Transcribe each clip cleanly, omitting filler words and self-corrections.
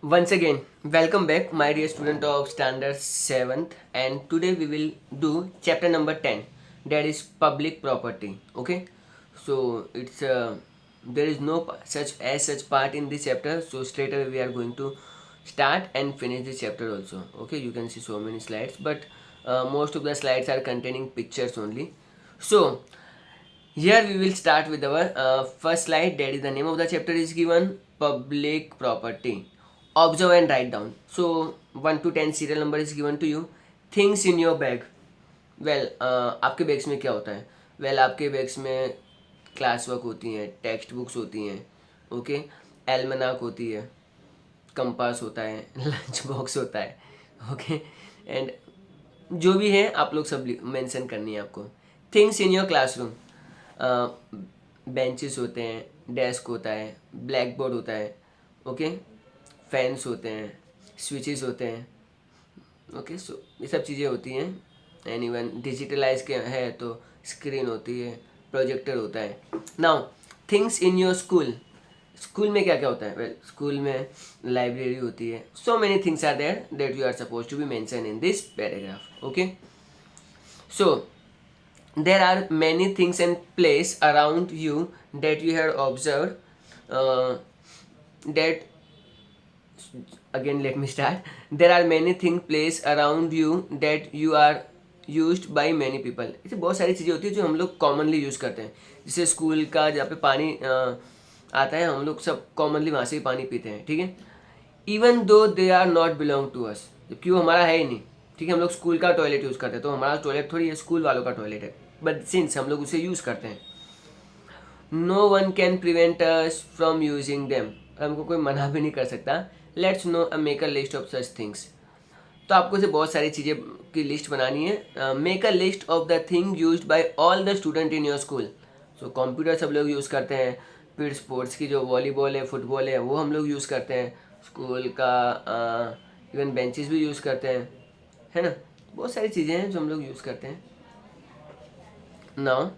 Once again, welcome back, my dear student of standard 7th, and today we will do chapter number 10, that is public property. Okay, so it's there is no such part in this chapter, so straight away we are going to start and finish this chapter also. Okay, you can see so many slides, but most of the slides are containing pictures only. So here we will start with our first slide. That is the name of the chapter is given public property. Observe and write down. So 1 to 10 serial number is given to you. Things in your bag. Well, आपके bags में क्या होता है? Well, आपके bags में class work होती हैं, text books होती हैं, ओके, एल्मनाक होती है, कंपास होता है, लंच बॉक्स होता है, ओके, एंड जो भी है आप लोग सब मेंशन करनी है आपको. Things in your classroom. Benches होते हैं, डेस्क होता है, ब्लैक बोर्ड होता है, ओके, फैंस होते हैं, स्विचेस होते हैं, ओके. सो ये सब चीज़ें होती हैं. एंड इवन डिजिटलाइज के है तो स्क्रीन होती है, प्रोजेक्टर होता है. Now things in your school. School में क्या क्या होता है? वेल, स्कूल में लाइब्रेरी होती है. So many things are there that you are suppose to be mention in this paragraph. Okay, so there are many things and place around you that you have observed, that again let me start. There are many things place around you that you are used by many people. ऐसे बहुत सारी चीज़ें होती है जो हम लोग commonly use करते हैं. जैसे स्कूल का जहाँ पे पानी आता है, हम लोग सब कॉमनली वहाँ से ही पानी पीते हैं, ठीक है. Even though they are not belong to us, जबकि वो हमारा है ही नहीं, ठीक है. हम लोग स्कूल का टॉयलेट यूज़ करते हैं, तो हमारा टॉयलेट थोड़ी है, स्कूल वालों का टॉयलेट है, बट सिंस हम लोग उसे यूज़ करते हैं. No one can prevent us from using them. हमको कोई मना भी नहीं कर सकता. Let's now make a list of such things. तो आपको से बहुत सारी चीज़ें की लिस्ट बनानी है. Make a list of the thing used by all the student in your school. So computer सब लोग यूज़ करते हैं, फिर स्पोर्ट्स की जो वॉलीबॉल है, फुटबॉल है, वो हम लोग यूज़ करते हैं. स्कूल का इवन बेंचेस भी यूज़ करते हैं, है ना. बहुत सारी चीज़ें हैं जो हम लोग यूज़ करते हैं. Now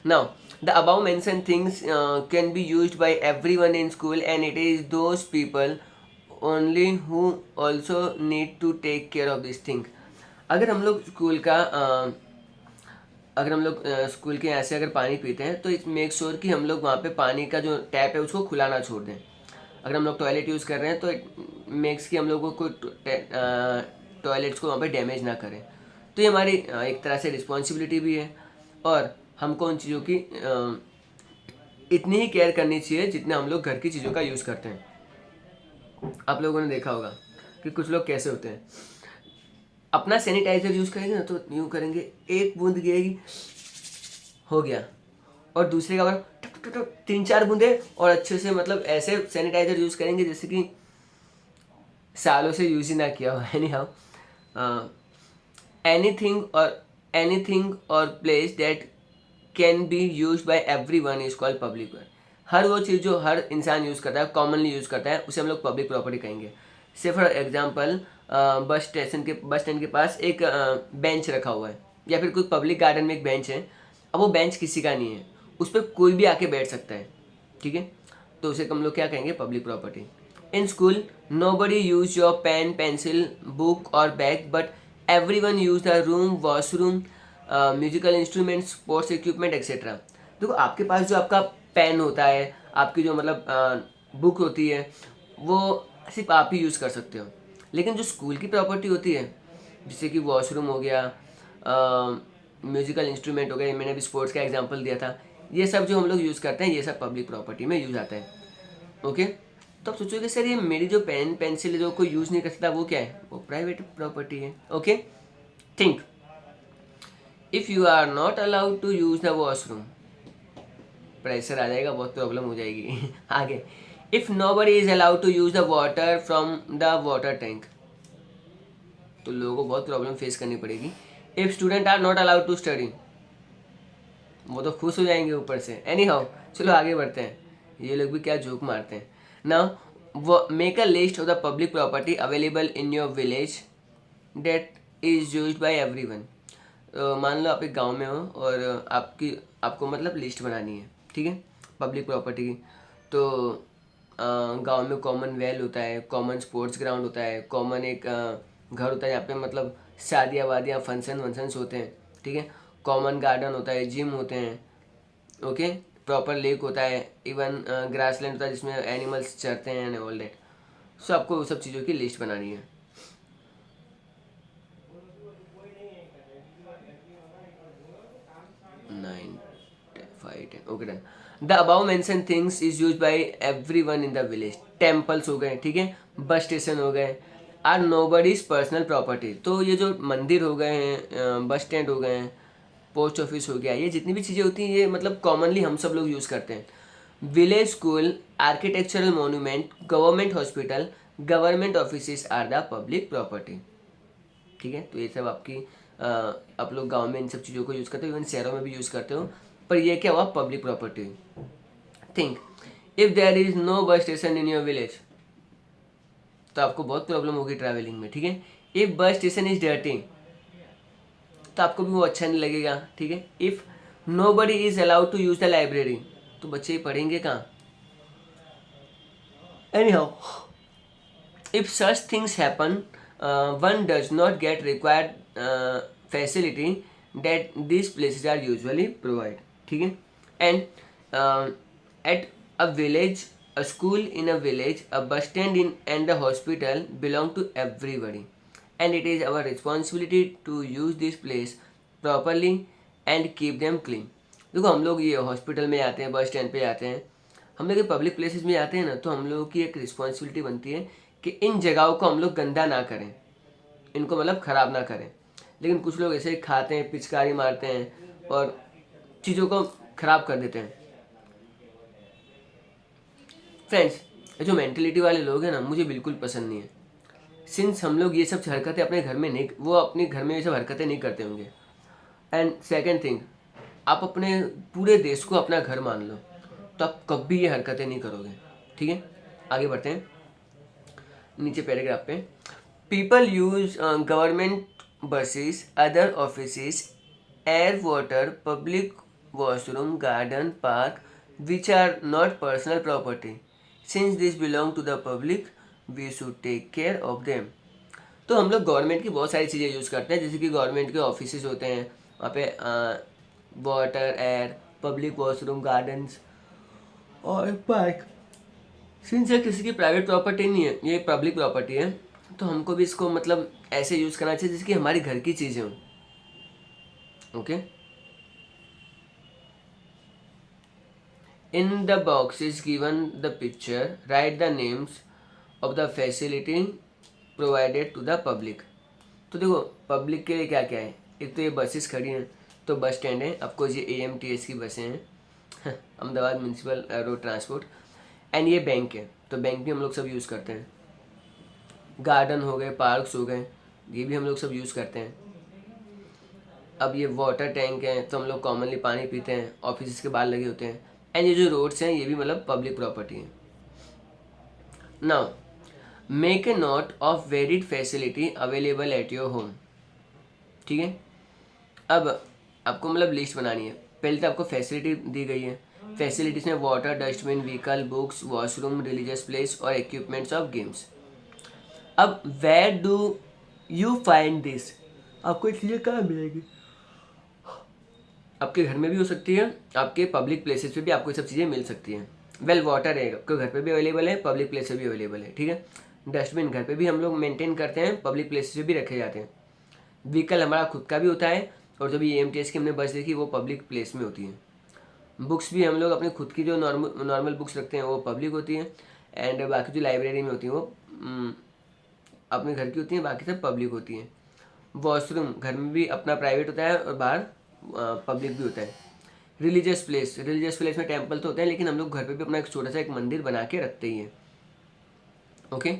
Now, the above mentioned things can be used by everyone in school, and it is those people only who also need to take care of this thing. अगर हम लोग स्कूल का अगर हम लोग स्कूल के यहाँ से अगर पानी पीते हैं, तो इट मेक श्योर कि हम लोग वहाँ पे पानी का जो टैप है उसको खुला ना छोड़ दें. अगर हम लोग टॉयलेट यूज़ कर रहे हैं तो इट मेक्स कि हम लोग को कोई टॉयलेट्स को वहाँ पे डैमेज ना करें. तो ये हमारी एक तरह से रिस्पॉन्सिबिलिटी भी है, और हमको उन चीज़ों की इतनी ही केयर करनी चाहिए जितने हम लोग घर की चीज़ों का यूज़ करते हैं. आप लोगों ने देखा होगा कि कुछ लोग कैसे होते हैं, अपना सैनिटाइजर यूज़ करेंगे ना तो यूँ करेंगे, एक बूंद गिरेगी, हो गया, और दूसरे का बार 3-4 बूंदे, और अच्छे से मतलब ऐसे सैनिटाइजर यूज़ करेंगे जैसे कि सालों से यूज़ ही ना किया हो. एनी हाउ, एनीथिंग और place that can be use by every one is called public. हर वो चीज़ जो हर इंसान यूज़ करता है, कॉमनली यूज़ करता है, उसे हम लोग पब्लिक प्रॉपर्टी कहेंगे. से फॉर एग्जांपल, बस स्टैंड के पास एक बेंच रखा हुआ है, या फिर कोई पब्लिक गार्डन में एक बेंच है. अब वो बेंच किसी का नहीं है, उस पर कोई भी आके बैठ सकता है, ठीक है. तो उसे हम लोग क्या कहेंगे? Public property. In school nobody use your pen, pencil, book or bag, but everyone use the room, washroom, musical instrument, sports equipment etcetera. देखो, आपके पास जो आपका पेन होता है, आपकी जो मतलब बुक होती है, वो सिर्फ आप ही यूज़ कर सकते हो. लेकिन जो स्कूल की प्रॉपर्टी होती है, जैसे कि वॉशरूम हो गया, म्यूजिकल इंस्ट्रूमेंट हो गया, मैंने अभी स्पोर्ट्स का एग्जांपल दिया था, ये सब जो हम लोग यूज़ करते हैं, ये सब पब्लिक प्रॉपर्टी में यूज़ आता है. ओके, तो आप सोचोगे सर ये मेरी जो पेन पेंसिल जो कोई यूज़ नहीं कर सकता, वो क्या है? वो प्राइवेट प्रॉपर्टी है. Okay, think if you are not allowed to use the washroom, pressure आ जाएगा, बहुत प्रॉब्लम हो जाएगी. आगे, if nobody is allowed to use the water from the water tank, तो लोगों को बहुत प्रॉब्लम फेस करनी पड़ेगी. If student are not allowed to study, वो तो खुश हो जाएंगे ऊपर से. एनी हाउ, चलो आगे बढ़ते हैं. ये लोग भी क्या जोक मारते हैं. Now make a list of the public property available in your village that is used by everyone. मान लो आप एक गांव में हो और आपको मतलब लिस्ट बनानी है, ठीक है, पब्लिक प्रॉपर्टी की. तो गांव में कॉमन वेल होता है, कॉमन स्पोर्ट्स ग्राउंड होता है, कॉमन एक घर होता है जहाँ पे मतलब शादियाँ वादियाँ फंक्शन वंक्शंस होते हैं, ठीक है। कॉमन गार्डन होता है, जिम होते हैं, ओके। प्रॉपर लेक होता है, इवन ग्रासलैंड होता है जिसमें एनिमल्स चरते हैं एंड ऑल दैट। सो आपको वो सब चीज़ों की लिस्ट बनानी है। 9, 5, 10, okay done. The above mention things is use by everyone in the village. Temples हो गए, ठीक है, बस स्टेशन हो गए, आर नोबडीज पर्सनल प्रॉपर्टी। तो ये जो मंदिर हो गए हैं, बस स्टैंड हो गए हैं, पोस्ट ऑफिस हो गया, ये जितनी भी चीज़ें होती हैं ये मतलब कॉमनली हम सब लोग यूज़ करते हैं। Village school, architectural monument, government hospital, government office are the public property, ठीक है। तो ये सब आपकी आप लोग गांव में इन सब चीज़ों को यूज़ करते हो, इवन शहरों में भी यूज़ करते हो, पर ये क्या हुआ, public property. Think if there is no bus station in your village, तो आपको बहुत प्रॉब्लम होगी ट्रैवलिंग में, ठीक है। If bus station is dirty, तो आपको भी वो अच्छा नहीं लगेगा, ठीक है। If nobody is allowed to use the library, तो बच्चे ही पढ़ेंगे कहाँ। Anyhow, if such things happen, one does not get required facility that these places are usually provide, ठीक है। And at a village, a school in a village, a bus stand in and a hospital belong to everybody, and it is our responsibility to use this place properly and keep them clean। देखो हम लोग ये hospital में जाते हैं, bus stand पे जाते हैं, हम लोग ये पब्लिक प्लेसेस में जाते हैं ना, तो हम लोगों की एक रिस्पॉन्सिबिलिटी बनती है कि इन जगहों को हम लोग गंदा ना करें, इनको मतलब ख़राब ना करें। लेकिन कुछ लोग ऐसे ही खाते हैं, पिचकारी मारते हैं और चीज़ों को ख़राब कर देते हैं। फ्रेंड्स, ये जो मेंटेलिटी वाले लोग हैं ना, मुझे बिल्कुल पसंद नहीं है। सिंस हम लोग ये सब हरकतें अपने घर में नहीं, वो अपने घर में ये सब हरकतें नहीं करते होंगे। एंड सेकेंड थिंग, आप अपने पूरे देश को अपना घर मान लो, तो आप कभी ये हरकतें नहीं करोगे, ठीक है। आगे बढ़ते हैं नीचे पैराग्राफ पे। People use government buses, other offices, air water, public washroom, garden, park which are not personal property. Since this belong to the public, we should take care of them. तो हम लोग गवर्नमेंट की बहुत सारी चीज़ें use करते हैं, जैसे कि गवर्नमेंट के ऑफिसेज होते हैं, वहाँ पे water, air, public washroom, gardens और पार्क। सिंस ये किसी की प्राइवेट प्रॉपर्टी नहीं है, ये पब्लिक प्रॉपर्टी है, तो हमको भी इसको मतलब ऐसे यूज़ करना चाहिए जैसे कि हमारी घर की चीज़ें हों, okay. In the boxes given the picture, write the names of the facility provided to the public. तो देखो पब्लिक के लिए क्या क्या है, एक तो ये बसेस खड़ी हैं, तो बस स्टैंड है, ऑफकोर्स ये AMTS की बसें हैं Ahmedabad municipal road transport. And ये बैंक है, तो बैंक भी हम लोग सब यूज़ करते हैं। गार्डन हो गए, पार्क्स हो गए, ये भी हम लोग सब यूज़ करते हैं। अब ये वाटर टैंक है, तो हम लोग कॉमनली पानी पीते हैं, ऑफिस के बाहर लगे होते हैं। एंड ये जो रोड्स हैं ये भी मतलब पब्लिक प्रॉपर्टी है। Now make a note of varied facility available at your home, ठीक है। अब आपको मतलब लिस्ट बनानी है। पहले तो आपको फैसिलिटी दी गई है, फैसिलिटीज में water, dustbin, vehicle, books, washroom, religious place और इक्विपमेंट्स ऑफ गेम्स। अब where do you find this, आपको इसलिए कहाँ मिलेगी, आपके घर में भी हो सकती है, आपके पब्लिक प्लेसेस पे भी आपको ये सब चीज़ें मिल सकती हैं। वेल वाटर है, आपके घर पे भी अवेलेबल है, पब्लिक प्लेस पे भी अवेलेबल है, ठीक है। डस्टबिन घर पे भी हम लोग मेंटेन करते हैं, पब्लिक प्लेसेस पे भी रखे जाते हैं। व्हीकल हमारा खुद का भी होता है, और जो भी AMTS की हमने बस देखी वो पब्लिक प्लेस में होती है। बुक्स भी हम लोग अपनी खुद की जो नॉर्मल बुक्स रखते हैं वो पब्लिक होती हैं, एंड बाकी जो लाइब्रेरी में होती हैं वो अपने घर की होती हैं, बाकी सब पब्लिक होती हैं। वॉशरूम घर में भी अपना प्राइवेट होता है और बाहर पब्लिक भी होता है। रिलीजियस प्लेस में टेम्पल तो होते हैं, लेकिन हम लोग घर पे भी अपना एक छोटा सा एक मंदिर बना के रखते ही हैं, ओके।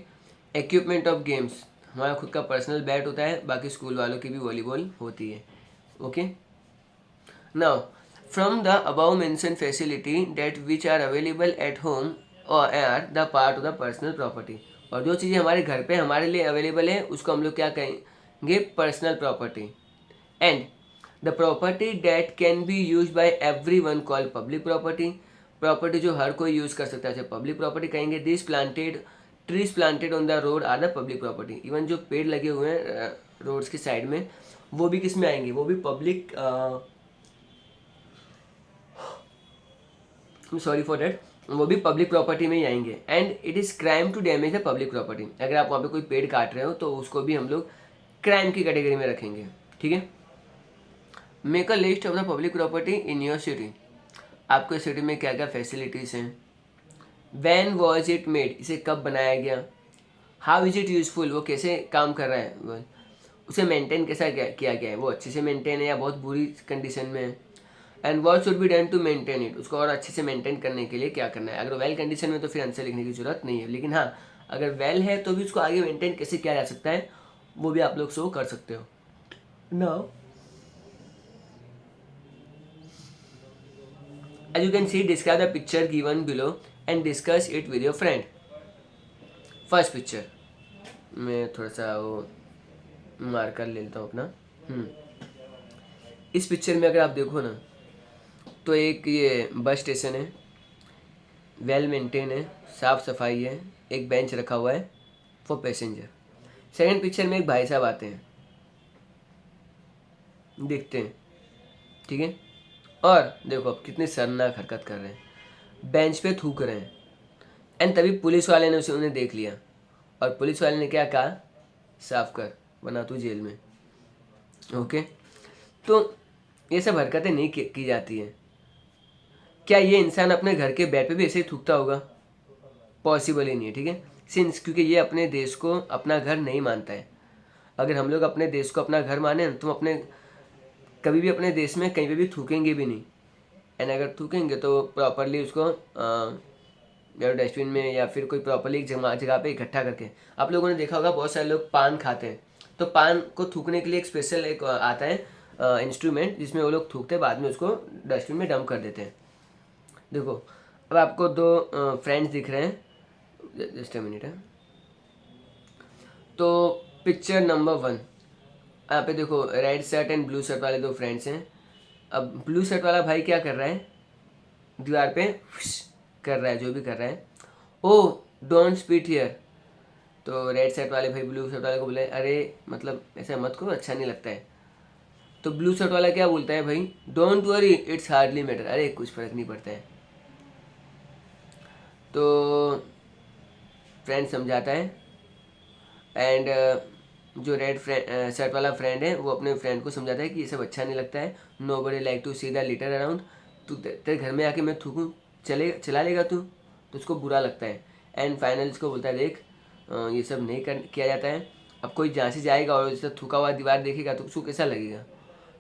इक्विपमेंट ऑफ गेम्स, हमारा खुद का पर्सनल बैट होता है, बाकी स्कूल वालों की भी वॉलीबॉल होती है, okay. Now from the above mention facility that which are available at home और are the part of the personal property. और जो चीज़ें हमारे घर पे हमारे लिए अवेलेबल है उसको हम लोग क्या कहेंगे, personal property. And the property that can be use by every one called public property. Property जो हर कोई यूज़ कर सकता है उसे पब्लिक प्रॉपर्टी कहेंगे। This planted trees planted on the road are the public property. Even जो पेड़ लगे हुए हैं रोड्स की साइड में वो भी किस में आएंगे, वो भी पब्लिक, सॉरी फॉर डैट, वो भी पब्लिक प्रॉपर्टी में ही आएंगे। And it is crime to damage the public property. अगर आप वहाँ पे कोई पेड़ काट रहे हो तो उसको भी हम लोग क्राइम की कैटेगरी में रखेंगे, ठीक है। Make a list of the public property in your city. आपके सिटी में क्या क्या फैसिलिटीज़ हैं। वैन वॉज इट मेड, इसे कब बनाया गया। हाउ इज़ इट यूजफुल, वो कैसे काम कर रहा है, उसे मेंटेन कैसा किया गया है, वो अच्छे से मेंटेन है या बहुत बुरी कंडीशन में है। And what should be done to maintain it, उसको और अच्छे से मेंटेन करने के लिए क्या करना है। अगर वेल कंडीशन में तो फिर आंसर लिखने की जरूरत नहीं है, लेकिन हाँ अगर वेल है तो भी उसको आगे मेंटेन कैसे किया जा सकता है वो भी आप लोग शो कर सकते हो। Now as you can see, describe the picture given below and discuss it with your friend. First picture मैं थोड़ा सा वो मार्कर ले लेता हूँ अपना। इस पिक्चर में अगर आप देखो ना तो एक ये बस स्टेशन है, वेल मेंटेन है, साफ सफाई है, एक बेंच रखा हुआ है फॉर पैसेंजर। सेकंड पिक्चर में एक भाई साहब आते हैं, दिखते हैं, ठीक है। और देखो अब कितनी शर्मनाक हरकत कर रहे हैं, बेंच पे थूक रहे हैं। एंड तभी पुलिस वाले ने उन्हें देख लिया और पुलिस वाले ने क्या कहा, साफ कर वरना तू जेल में। ओके, तो ये सब हरकतें नहीं की जाती हैं। क्या ये इंसान अपने घर के बेड पे भी ऐसे ही थूकता होगा, पॉसिबल ही नहीं है, ठीक है। सिंस क्योंकि ये अपने देश को अपना घर नहीं मानता है। अगर हम लोग अपने देश को अपना घर माने तो अपने कभी भी अपने देश में कहीं पे भी थूकेंगे भी नहीं। एंड अगर थूकेंगे तो प्रॉपरली उसको या डस्टबिन में या फिर कोई प्रॉपरली एक जगह पे इकट्ठा करके। आप लोगों ने देखा होगा बहुत सारे लोग पान खाते हैं तो पान को थूकने के लिए एक स्पेशल एक आता है इंस्ट्रूमेंट जिसमें वो लोग थूकते हैं, बाद में उसको डस्टबिन में डंप कर देते हैं। देखो अब आपको दो फ्रेंड्स दिख रहे हैं, जस्ट अ मिनट है। तो पिक्चर नंबर 1 यहाँ पे देखो, red shirt and blue shirt वाले दो फ्रेंड्स हैं। अब ब्लू शर्ट वाला भाई क्या कर रहा है, दीवार पे कर रहा है, जो भी कर रहा है। Oh don't spit here. तो रेड शर्ट वाले भाई ब्लू शर्ट वाले को बोले अरे मतलब ऐसा मत करो, अच्छा नहीं लगता है। तो ब्लू शर्ट वाला क्या बोलता है, भाई don't worry it's hardly matter, अरे कुछ फर्क नहीं पड़ता है। तो फ्रेंड समझाता है एंड जो रेड शर्ट वाला फ्रेंड है वो अपने फ्रेंड को समझाता है कि ये सब अच्छा नहीं लगता है। Nobody like to see the litter around, तू तेरे घर में आके मैं थूकूँ चला लेगा तू, तो उसको बुरा लगता है। एंड फाइनल इसको बोलता है देख ये सब नहीं किया जाता है। अब कोई जहाँ से जाएगा और जैसे थूका हुआ दीवार देखेगा तो उसको कैसा लगेगा।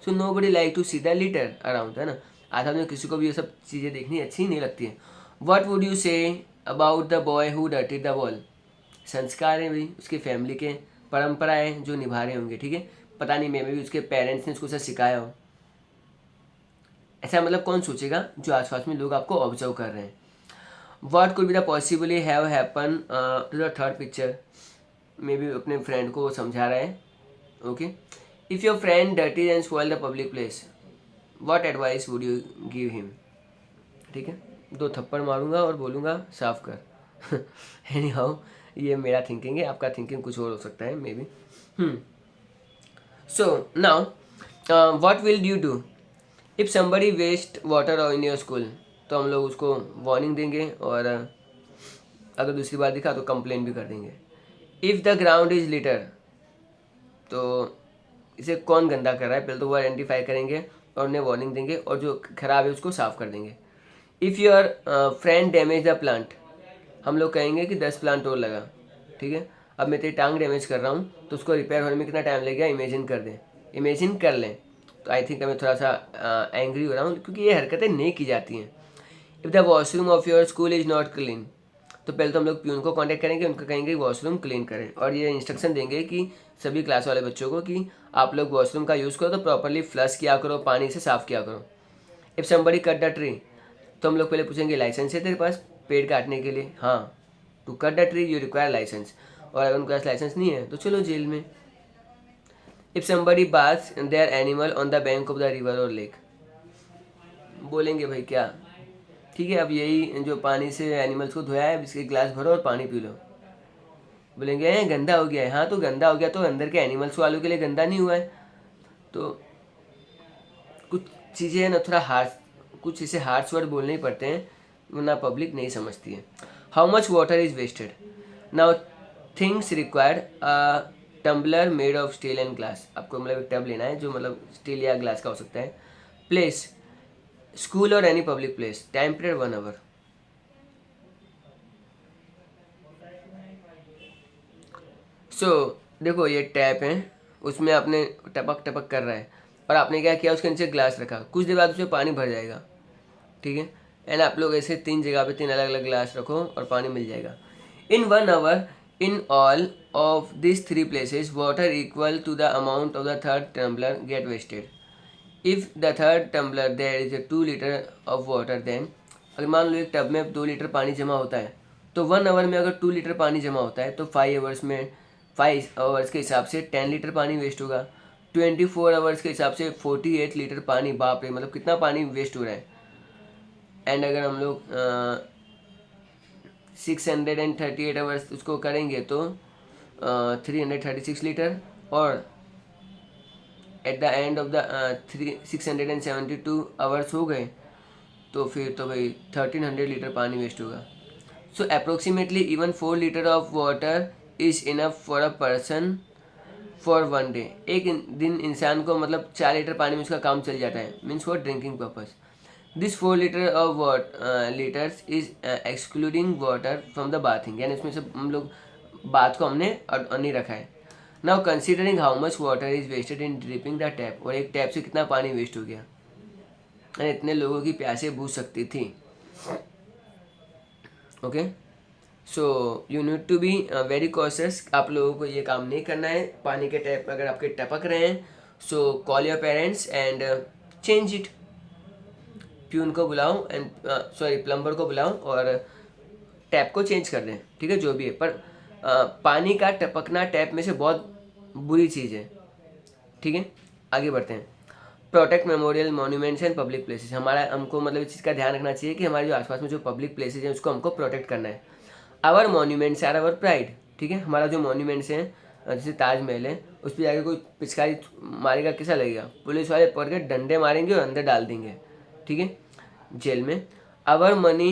So nobody like to see the litter around, है ना। आधा में किसी को भी ये सब चीज़ें देखनी अच्छी नहीं लगती है। What would you say about the boy who dirtied the wall. संस्कार है भाई उसकी फैमिली के, परंपरा है जो निभा रहे होंगे, ठीक है। पता नहीं मैं भी उसके पेरेंट्स ने उसको ऐसा सिखाया हो, ऐसा मतलब कौन सोचेगा जो आसपास में लोग आपको ऑब्जर्व कर रहे हैं। What could be the possibly have happen to the third picture, maybe अपने फ्रेंड को समझा रहा है। Okay, if your friend dirty and spoil the public place what advice would you give him. ठीक है, 2 थप्पड़ मारूंगा और बोलूँगा साफ कर। एनी हाउ ये मेरा थिंकिंग है, आपका थिंकिंग कुछ और हो सकता है maybe. So now what will you do if somebody waste water in your school. तो हम लोग उसको वार्निंग देंगे और अगर दूसरी बार दिखा तो कंप्लेन भी कर देंगे। If the ground is litre, तो इसे कौन गंदा कर रहा है पहले तो वो आइडेंटिफाई करेंगे और उन्हें वार्निंग देंगे और जो खराब है उसको साफ कर देंगे। If your friend damage the plant, हम लोग कहेंगे कि 10 प्लांट और लगा, ठीक है। अब मैं तेरी टांग डैमेज कर रहा हूँ तो उसको रिपेयर होने में कितना टाइम लगेगा, इमेजिन कर दें, इमेजिन कर लें। तो आई थिंक मैं थोड़ा सा एंग्री हो रहा हूँ क्योंकि ये हरकतें नहीं की जाती हैं। If the washroom of your school is not clean, तो पहले तो हम लोग प्यून को कांटेक्ट करेंगे, उनको कहेंगे वॉशरूम क्लीन करें और ये इंस्ट्रक्शन देंगे कि सभी क्लास वाले बच्चों को कि आप लोग वॉशरूम का यूज़ करो तो प्रॉपरली फ्लश किया करो, पानी से साफ़ किया करो। If somebody cut the tree, तो हम लोग पहले पूछेंगे लाइसेंस है तेरे पास पेड़ काटने के लिए, हाँ, to cut the tree you require licence, और अगर उनके पास लाइसेंस नहीं है तो चलो जेल में। If somebody baths their animal on the bank of the river और लेक, बोलेंगे भाई क्या ठीक है, अब यही जो पानी से एनिमल्स को धोया है, इसके गिलास भरो और पानी पी लो। बोलेंगे गंदा हो गया है। हाँ, तो गंदा हो गया तो अंदर के एनिमल्स वालों के लिए गंदा नहीं हुआ है। तो कुछ चीज़ें हैं ना थोड़ा हार्श, कुछ इसे हार्श वर्ड बोलने ही पड़ते हैं, वरना पब्लिक नहीं समझती है। How much water is wasted? Now things required a tumbler made of steel and glass. आपको मतलब एक टब लेना है जो मतलब स्टील या ग्लास का हो सकता है। प्लेस, स्कूल और any public place. Time period 1 hour. So देखो ये टैप है, उसमें आपने टपक टपक कर रहा है और आपने क्या किया, उसके नीचे ग्लास रखा, कुछ देर बाद उसमें पानी भर जाएगा। ठीक है, एंड आप लोग ऐसे 3 जगह पे 3 अलग अलग ग्लास रखो और पानी मिल जाएगा। In 1 hour in all of this 3 places water equal to the amount of the third tumbler get wasted. If the third tumbler there is 2 litre of water then, अगर मान लो एक टब में 2 लीटर पानी जमा होता है तो 1 आवर में अगर 2 लीटर पानी जमा होता है तो 5 आवर्स के हिसाब से 10 लीटर पानी वेस्ट होगा। 24 आवर्स के हिसाब से 48 लीटर पानी, बाप रे, मतलब कितना पानी वेस्ट हो रहा है। एंड अगर हम लोग 638 आवर्स उसको करेंगे तो 336 लीटर, और at the end of the 672 hours हो गए तो फिर तो भाई 1300 लीटर पानी वेस्ट होगा। So approximately even 4 litre of water is enough for a person for 1 day. एक दिन इंसान को मतलब 4 लीटर पानी में उसका काम चल जाता है, means for drinking purpose. This 4 litre of litres is excluding water from the bathing, यानी उसमें से हम लोग बाथ को हमने नहीं रखा है। Now considering how much water is wasted in dripping the tap, और एक टैप से कितना पानी वेस्ट हो गया, इतने लोगों की प्यासे बुझ सकती थी। Okay, so you need to be very cautious. आप लोगों को ये काम नहीं करना है। पानी के टैप अगर आपके टपक रहे हैं so call your parents and change it. Peon को बुलाओ एंड सॉरी प्लम्बर को बुलाओ और टैप को चेंज कर दें। ठीक है, जो भी है, पर पानी का टपकना टैप में से बहुत बुरी चीज़ है। ठीक है, आगे बढ़ते हैं। Protect memorial monuments and public places. हमारा हमको मतलब इस चीज़ का ध्यान रखना चाहिए कि हमारे जो आसपास में जो पब्लिक प्लेसेस हैं उसको हमको प्रोटेक्ट करना है। Our monuments are our pride. ठीक है, हमारा जो मॉन्यूमेंट्स हैं जैसे ताजमहल है, उस पर जाकर कोई पिचकारी मारेगा कैसा लगेगा, पुलिस वाले पकड़ के डंडे मारेंगे और अंदर डाल देंगे, ठीक है, जेल में। Our money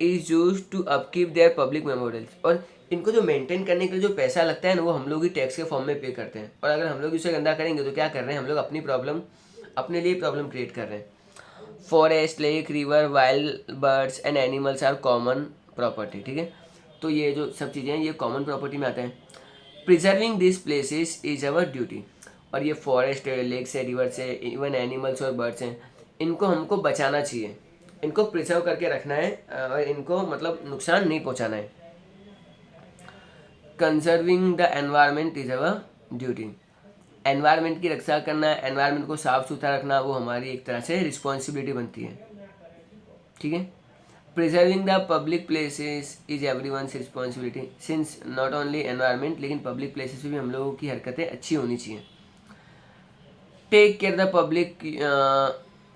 is use to upkeep their public memorials, और इनको जो मेंटेन करने के लिए जो पैसा लगता है ना वो हम लोग ही टैक्स के फॉर्म में पे करते हैं, और अगर हम लोग इसे गंदा करेंगे तो क्या कर रहे हैं, हम लोग अपनी प्रॉब्लम, अपने लिए प्रॉब्लम क्रिएट कर रहे हैं। Forest, lake, river, wild birds and animals are common property. ठीक है, तो ये जो सब चीज़ें हैं ये कॉमन प्रॉपर्टी में आते हैं। Preserving this places is our duty, और ये फॉरेस्ट है, लेक्स है, रिवर्स है, इवन एनिमल्स और बर्ड्स हैं, इनको हमको बचाना चाहिए, इनको प्रिजर्व करके रखना है और इनको मतलब नुकसान नहीं पहुंचाना है। Conserving the environment is our duty, environment की रक्षा करना, एनवायरनमेंट को साफ सुथरा रखना वो हमारी एक तरह से रिस्पॉन्सिबिलिटी बनती है। ठीक है, preserving the public places is everyone's responsibility, since not only environment लेकिन पब्लिक प्लेसेस में भी हम लोगों की हरकतें अच्छी होनी चाहिए। Take care the public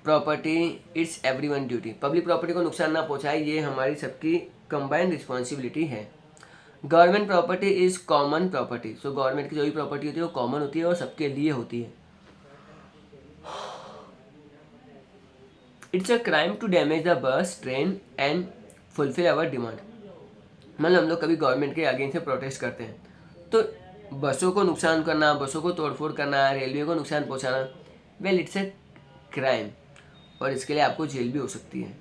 property it's everyone duty, public property को नुकसान ना पहुंचाए ये हमारी सबकी कंबाइंड रिस्पॉन्सिबिलिटी है। Government property is common property, so government की जो भी प्रॉपर्टी होती है वो कॉमन होती है और सबके लिए होती है। It's a crime to damage the bus, train and fulfil our demand, मतलब हम लोग कभी गवर्नमेंट के अगेंस्ट से प्रोटेस्ट करते हैं तो बसों को नुकसान करना, बसों को तोड़फोड़ करना, रेलवे को नुकसान पहुंचाना, वेल इट्स ए क्राइम, और इसके लिए आपको जेल भी हो सकती है।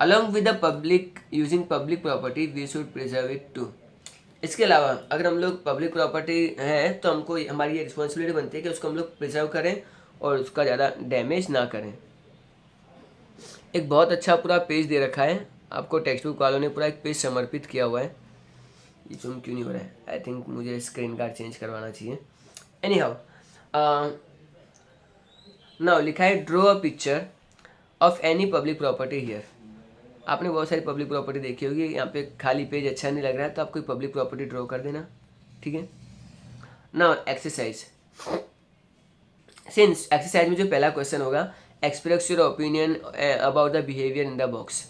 Along with the public using public property we should preserve it too, इसके अलावा अगर हम लोग पब्लिक प्रॉपर्टी है तो हमको हमारी ये रिस्पॉन्सिबिलिटी बनती है कि उसको हम लोग प्रिजर्व करें और उसका ज़्यादा डैमेज ना करें। एक बहुत अच्छा पूरा पेज दे रखा है आपको, टेक्स्ट बुक वालों ने पूरा एक पेज समर्पित किया हुआ है। ये जूम क्यों नहीं हो रहा है, आई थिंक मुझे स्क्रीन गार्ड चेंज करवाना चाहिए। एनी हाउ, नाउ लिखा है draw a picture of any public property here. आपने बहुत सारी पब्लिक प्रॉपर्टी देखी होगी, यहाँ पे खाली पेज अच्छा नहीं लग रहा है तो आप कोई पब्लिक प्रॉपर्टी ड्रॉ कर देना। ठीक है, नाउ एक्सरसाइज, सिंस एक्सरसाइज में जो पहला क्वेश्चन होगा, express your opinion about the behaviour in the box.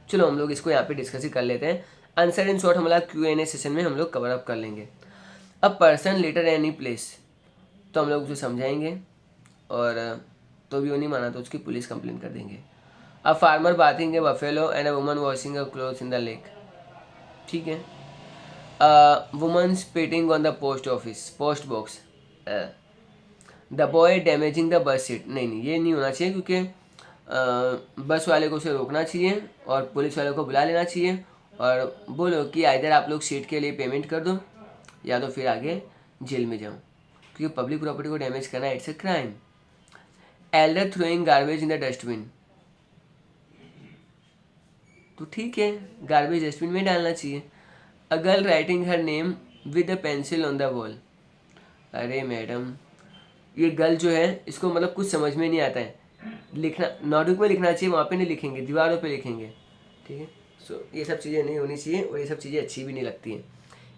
चलो हम लोग इसको यहाँ पे डिस्कस ही कर लेते हैं। आंसर इन शॉर्ट हमारा Q&A सेशन में हम लोग कवर अप कर लेंगे। अब पर्सन लेटर एनी प्लेस, तो हम लोग उसे समझाएंगे, और तो भी वो नहीं माना तो उसकी पुलिस कंप्लेन कर देंगे। A farmer bathing A buffalo and a woman washing a clothes in the lake, ठीक है। Woman spitting on the post box, the boy damaging the bus seat, नहीं ये नहीं होना चाहिए, क्योंकि बस वाले को उसे रोकना चाहिए और पुलिस वाले को बुला लेना चाहिए और बोलो कि इधर आप लोग सीट के लिए पेमेंट कर दो या तो फिर आगे जेल में जाओ, क्योंकि पब्लिक प्रॉपर्टी को डैमेज करना it's a crime. Elder throwing garbage in the dustbin, तो ठीक है, गार्बेज डस्टबिन में डालना चाहिए। A girl writing her name with a pencil on the wall, अरे मैडम ये गर्ल जो है इसको मतलब कुछ समझ में नहीं आता है, लिखना नोटबुक में लिखना चाहिए, वहाँ पे नहीं लिखेंगे, दीवारों पे लिखेंगे, ठीक है। सो ये सब चीज़ें नहीं होनी चाहिए और ये सब चीज़ें अच्छी भी नहीं लगती हैं।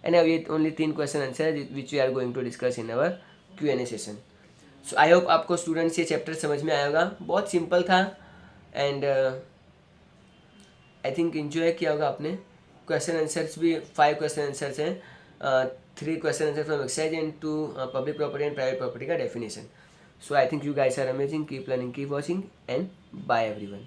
एंड अब ये ओनली 3 क्वेश्चन आंसर है which we are going to discuss in our Q&A session. So I hope आपको स्टूडेंट्स ये चैप्टर समझ में आया होगा, बहुत सिंपल था एंड आई थिंक इन्जॉय किया होगा आपने। क्वेश्चन आंसर्स भी 5 क्वेश्चन आंसर्स हैं, 3 question answer from exercise and 2 public property and private property का definition. So I think you guys are amazing, keep learning, keep watching and bye everyone.